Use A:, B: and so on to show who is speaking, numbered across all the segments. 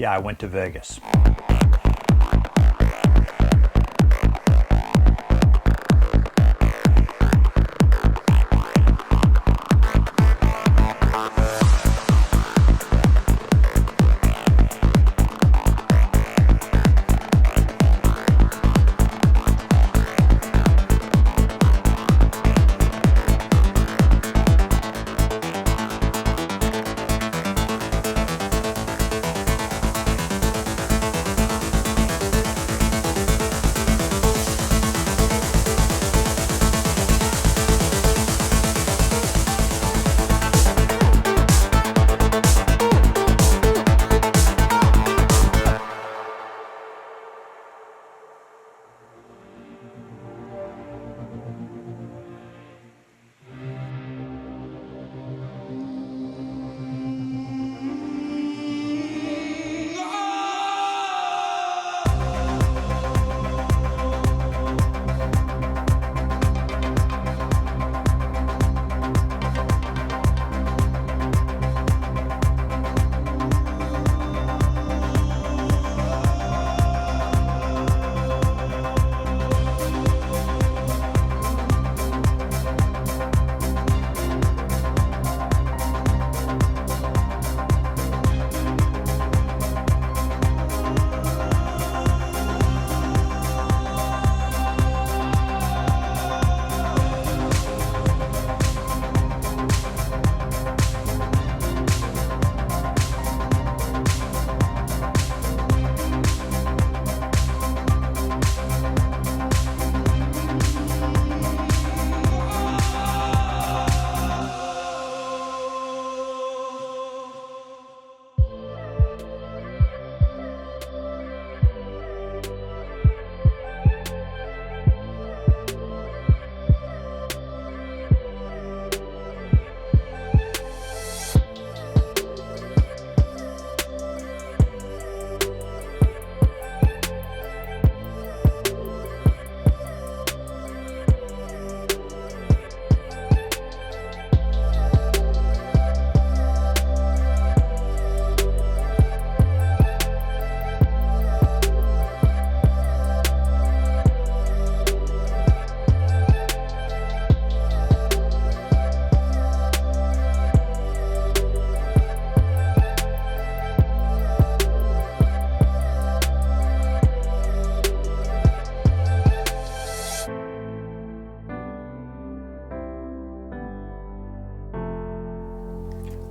A: Yeah, I went to Vegas.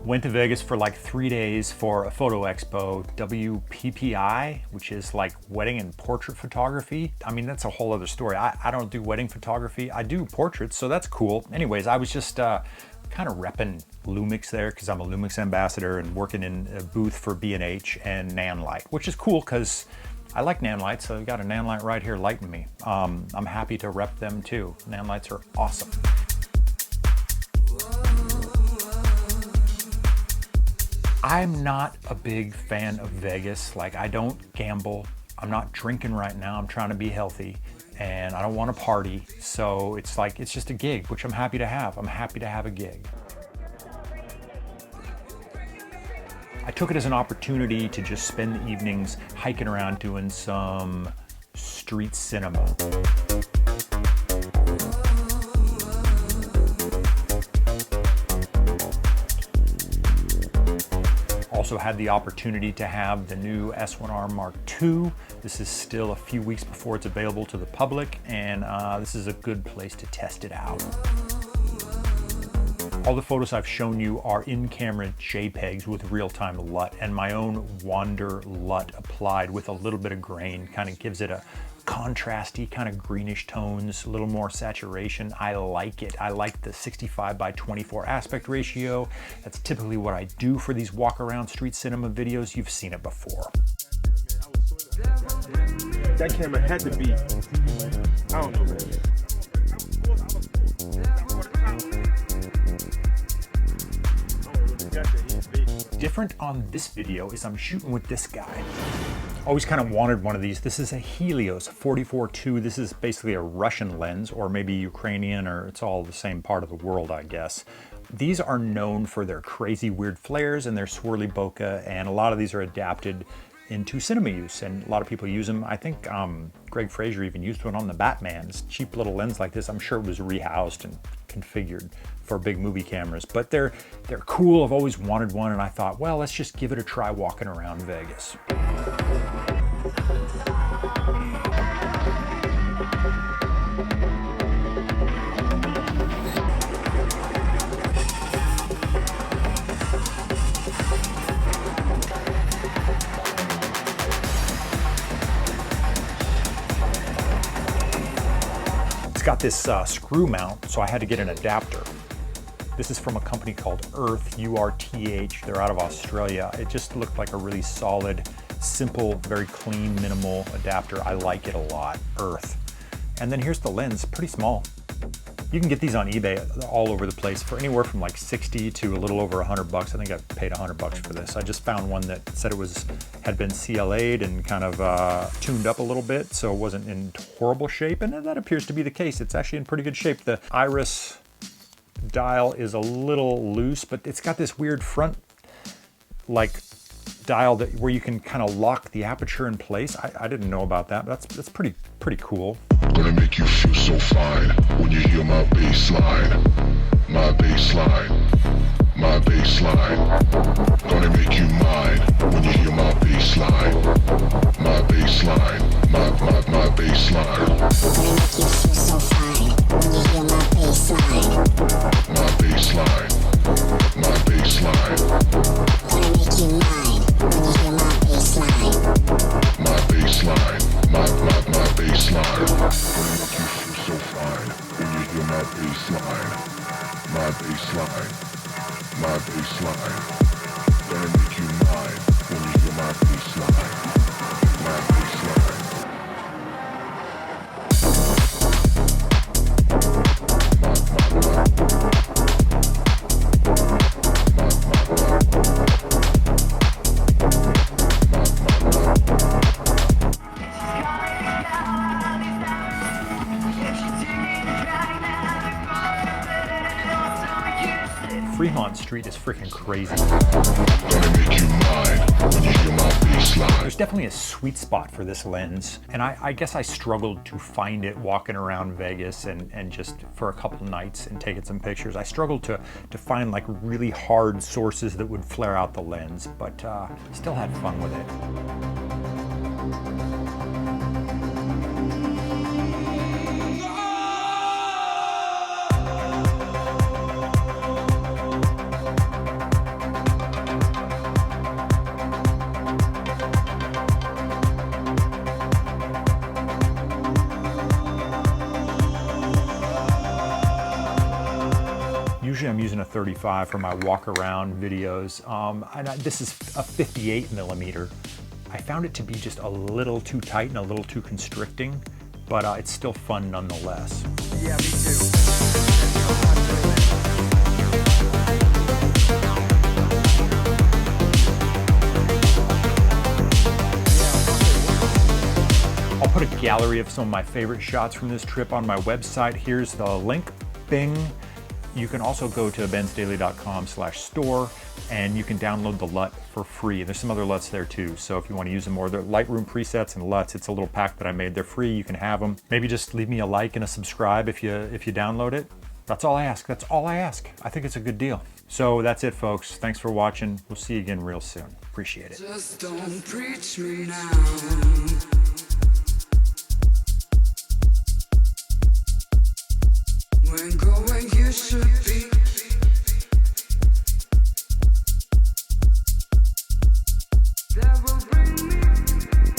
A: Went to Vegas for like 3 days for a photo expo, WPPI, which is like wedding and portrait photography. I mean, that's a whole other story. I don't do wedding photography. I do portraits, so that's cool. Anyways, I was just kind of repping Lumix there because I'm a Lumix ambassador and working in a booth for B&H and Nanlite, which is cool because I like Nanlite, so I've got a Nanlite right here lighting me. I'm happy to rep them too. Nanlites are awesome. I'm not a big fan of Vegas. Like, I don't gamble. I'm not drinking right now. I'm trying to be healthy and I don't want to party. So it's like, it's just a gig, which I'm happy to have. I'm happy to have a gig. I took it as an opportunity to just spend the evenings hiking around doing some street cinema. Also had the opportunity to have the new S1R Mark II. This is still a few weeks before it's available to the public, and this is a good place to test it out. All the photos I've shown you are in-camera JPEGs with real-time LUT, and my own Wander LUT applied with a little bit of grain, kind of gives it a contrasty, kind of greenish tones, a little more saturation. I like it. I like the 65:24 aspect ratio. That's typically what I do for these walk-around street cinema videos. You've seen it before.
B: That camera had to be, I don't know, man.
A: Different on this video is I'm shooting with this guy. Always kind of wanted one of these. This is a Helios 44-2. This is basically a Russian lens, or maybe Ukrainian, or it's all the same part of the world, I guess. These are known for their crazy weird flares and their swirly bokeh, and a lot of these are adapted into cinema use, and a lot of people use them. I think Greg Fraser even used one on the Batman. This cheap little lens like this. I'm sure it was rehoused and configured for big movie cameras, but they're cool. I've always wanted one, and I thought, well, let's just give it a try walking around Vegas. Got this screw mount, so I had to get an adapter. This is from a company called Earth, URTH. They're out of Australia. It just looked like a really solid, simple, very clean, minimal adapter. I like it a lot, Earth. And then here's the lens, pretty small. You can get these on eBay all over the place for anywhere from like 60 to a little over $100 bucks. I think I paid $100 bucks for this. I just found one that said it had been CLA'd and kind of tuned up a little bit, so it wasn't in horrible shape, and that appears to be the case. It's actually in pretty good shape. The iris dial is a little loose, but it's got this weird front like dial where you can kind of lock the aperture in place. I didn't know about that, but that's pretty cool.
C: Gonna make you feel so fine when you hear my bass line. My bass line, my bass line. Gonna make you mine when you hear my bass line. My bass line, my bass line.
D: Gonna make you feel so fine when you hear my bass line.
C: My bass line, my bass line.
D: Gonna make you mine when you hear my bass line.
C: My bass line, my bass line. Gonna make you feel so fine when you hear my bass line. My bass line, my bass line. Gonna make you mine when you hear my bass line. My bass line.
A: Fremont Street is freaking crazy.
C: Gonna make you mine when you hear my bass line.
A: There's definitely a sweet spot for this lens, and I guess I struggled to find it walking around Vegas and just for a couple nights and taking some pictures. I struggled to find like really hard sources that would flare out the lens, but still had fun with it. Usually I'm using a 35 for my walk around videos. This is a 58 millimeter. I found it to be just a little too tight and a little too constricting, but it's still fun nonetheless.
B: Yeah, me too.
A: I'll put a gallery of some of my favorite shots from this trip on my website. Here's the link, bing. You can also go to bensdaily.com/store and you can download the LUT for free. There's some other LUTs there too, so if you want to use them more, they're Lightroom presets and LUTs. It's a little pack that I made. They're free. You can have them. Maybe just leave me a like and a subscribe if you download it. That's all I ask. That's all I ask. I think it's a good deal. So that's it, folks. Thanks for watching. We'll see you again real soon. Appreciate it.
E: Just don't preach me now. When